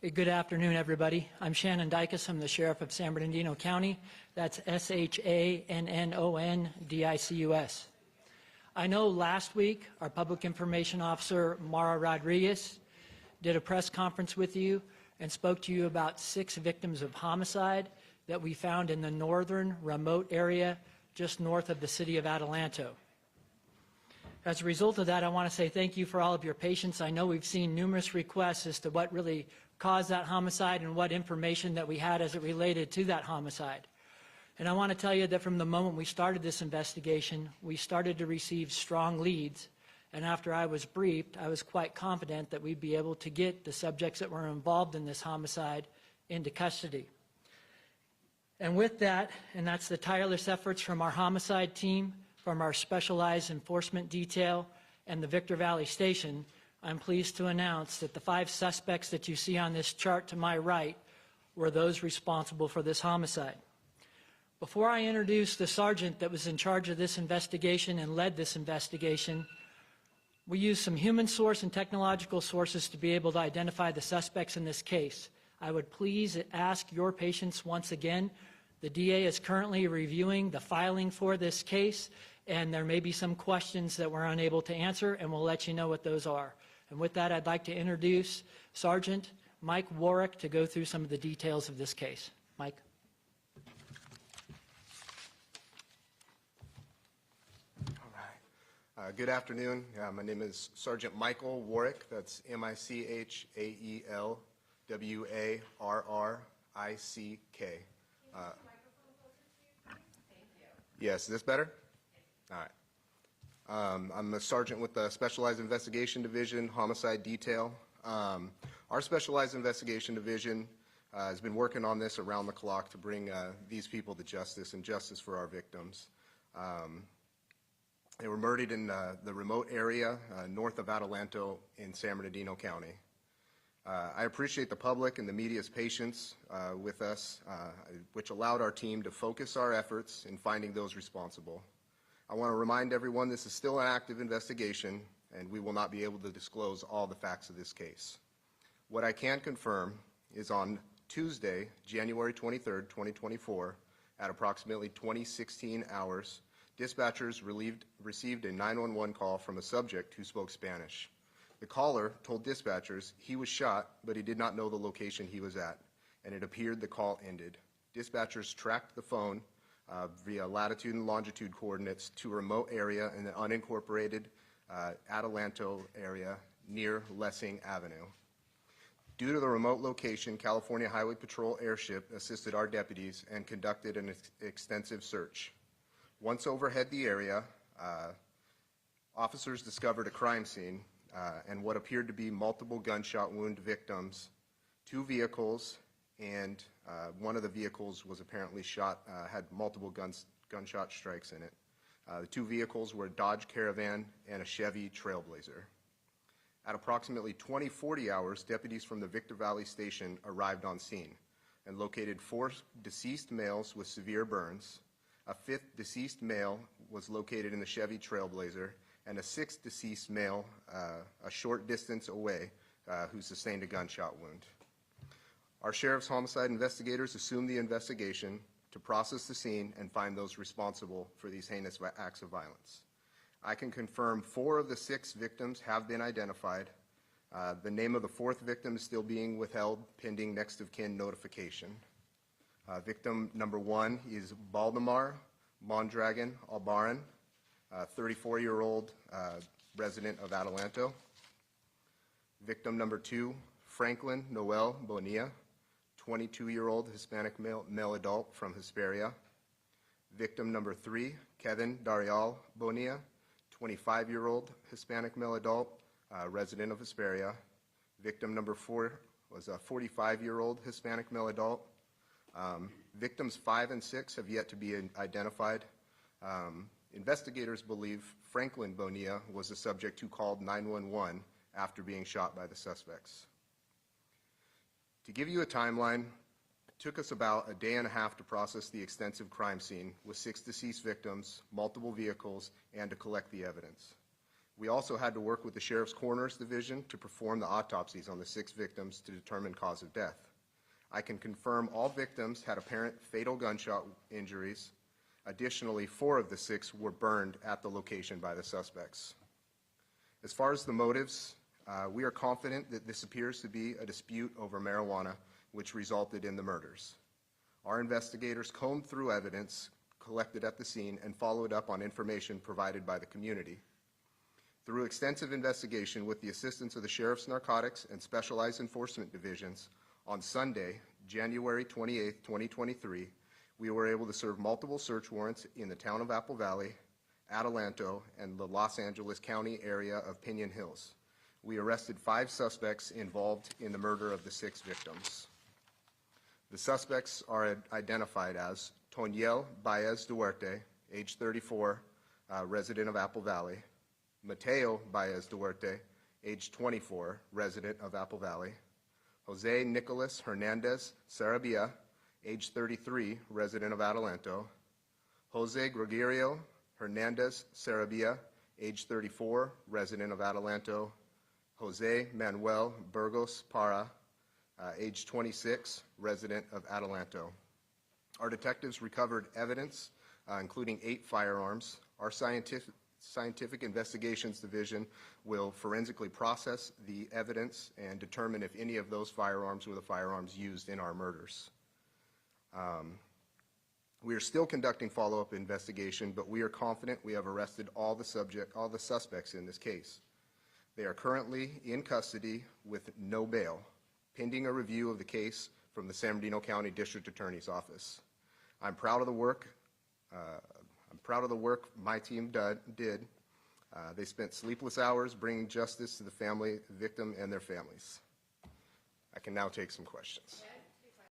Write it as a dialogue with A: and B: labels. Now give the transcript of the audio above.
A: Good afternoon, everybody. I'm Shannon Dicus. I'm the Sheriff of San Bernardino County. That's SHANNONDICUS. I know last week our Public Information Officer, Mara Rodriguez, did a press conference with you and spoke to you about 6 victims of homicide that we found in the northern remote area just north of the city of Adelanto. As a result of that, I want to say thank you for all of your patience. I know we've seen numerous requests as to what really caused that homicide and what information that we had as it related to that homicide. And I want to tell you that from the moment we started this investigation, we started to receive strong leads. And after I was briefed, I was quite confident that we'd be able to get the subjects that were involved in this homicide into custody. And with that, and that's the tireless efforts from our homicide team, from our specialized enforcement detail, and the Victor Valley Station, I'm pleased to announce that the 5 suspects that you see on this chart to my right were those responsible for this homicide. Before I introduce the sergeant that was in charge of this investigation and led this investigation, we used some human source and technological sources to be able to identify the suspects in this case. I would please ask your patience once again. The DA is currently reviewing the filing for this case, and there may be some questions that we're unable to answer, and we'll let you know what those are. And with that, I'd like to introduce Sergeant Mike Warwick to go through some of the details of this case. Mike.
B: All right. Good afternoon. My name is Sergeant Michael Warwick. That's MICHAELWARRICK. Yes, is this better? All right. I'm a sergeant with the Specialized Investigation Division, Homicide Detail. Our Specialized Investigation Division has been working on this around the clock to bring these people to justice and justice for our victims. They were murdered in the remote area north of Adelanto in San Bernardino County. I appreciate the public and the media's patience with us, which allowed our team to focus our efforts in finding those responsible. I want to remind everyone this is still an active investigation, and we will not be able to disclose all the facts of this case. What I can confirm is on Tuesday, January 23rd, 2024, at approximately 2016 hours, dispatchers received a 911 call from a subject who spoke Spanish. The caller told dispatchers he was shot, but he did not know the location he was at, and it appeared the call ended. Dispatchers tracked the phone via latitude and longitude coordinates to a remote area in the unincorporated Adelanto area near Lessing Avenue. Due to the remote location, California Highway Patrol airship assisted our deputies and conducted an extensive search. Once overhead the area, officers discovered a crime scene and what appeared to be multiple gunshot wound victims, 2 vehicles, and one of the vehicles was apparently shot, had multiple gunshot strikes in it. The 2 vehicles were a Dodge Caravan and a Chevy Trailblazer. At approximately 20:40 hours, deputies from the Victor Valley Station arrived on scene and located 4 deceased males with severe burns. A 5th deceased male was located in the Chevy Trailblazer, and a 6th deceased male a short distance away who sustained a gunshot wound. Our sheriff's homicide investigators assumed the investigation to process the scene and find those responsible for these heinous acts of violence. I can confirm 4 of the 6 victims have been identified. The name of the 4th victim is still being withheld pending next of kin notification. Victim number 1 is Baldemar Mondragon Albaran, 34-year-old resident of Adelanto. Victim number 2, Franklin Noel Bonilla, 22-year-old Hispanic male adult from Hesperia. Victim number 3, Kevin Darial Bonilla, 25-year-old Hispanic male adult, resident of Hesperia. Victim number 4 was a 45-year-old Hispanic male adult. Victims 5 and 6 have yet to be identified. Investigators believe Franklin Bonilla was the subject who called 911 after being shot by the suspects. To give you a timeline, it took us about a day and a half to process the extensive crime scene with 6 deceased victims, multiple vehicles, and to collect the evidence. We also had to work with the Sheriff's Coroner's Division to perform the autopsies on the 6 victims to determine cause of death. I can confirm all victims had apparent fatal gunshot injuries. Additionally, 4 of the 6 were burned at the location by the suspects. As far as the motives, we are confident that this appears to be a dispute over marijuana, which resulted in the murders. Our investigators combed through evidence collected at the scene and followed up on information provided by the community. Through extensive investigation with the assistance of the Sheriff's Narcotics and Specialized Enforcement Divisions, on Sunday, January 28, 2023, we were able to serve multiple search warrants in the town of Apple Valley, Adelanto, and the Los Angeles County area of Pinon Hills. We arrested 5 suspects involved in the murder of the 6 victims. The suspects are identified as Toniel Baez Duarte, age 34, resident of Apple Valley; Mateo Baez Duarte, age 24, resident of Apple Valley; Jose Nicolas Hernandez Sarabia, age 33, resident of Adelanto; Jose Gregorio Hernandez Sarabia, age 34, resident of Adelanto; Jose Manuel Burgos Parra, age 26, resident of Adelanto. Our detectives recovered evidence, including 8 firearms. Our Scientific Investigations Division will forensically process the evidence and determine if any of those firearms were the firearms used in our murders. We are still conducting follow-up investigation, but we are confident we have arrested all the suspects in this case. They are currently in custody with no bail, pending a review of the case from the San Bernardino County District Attorney's Office. I'm proud of the work my team did. They spent sleepless hours bringing justice to the victim and their families. I can now take some questions.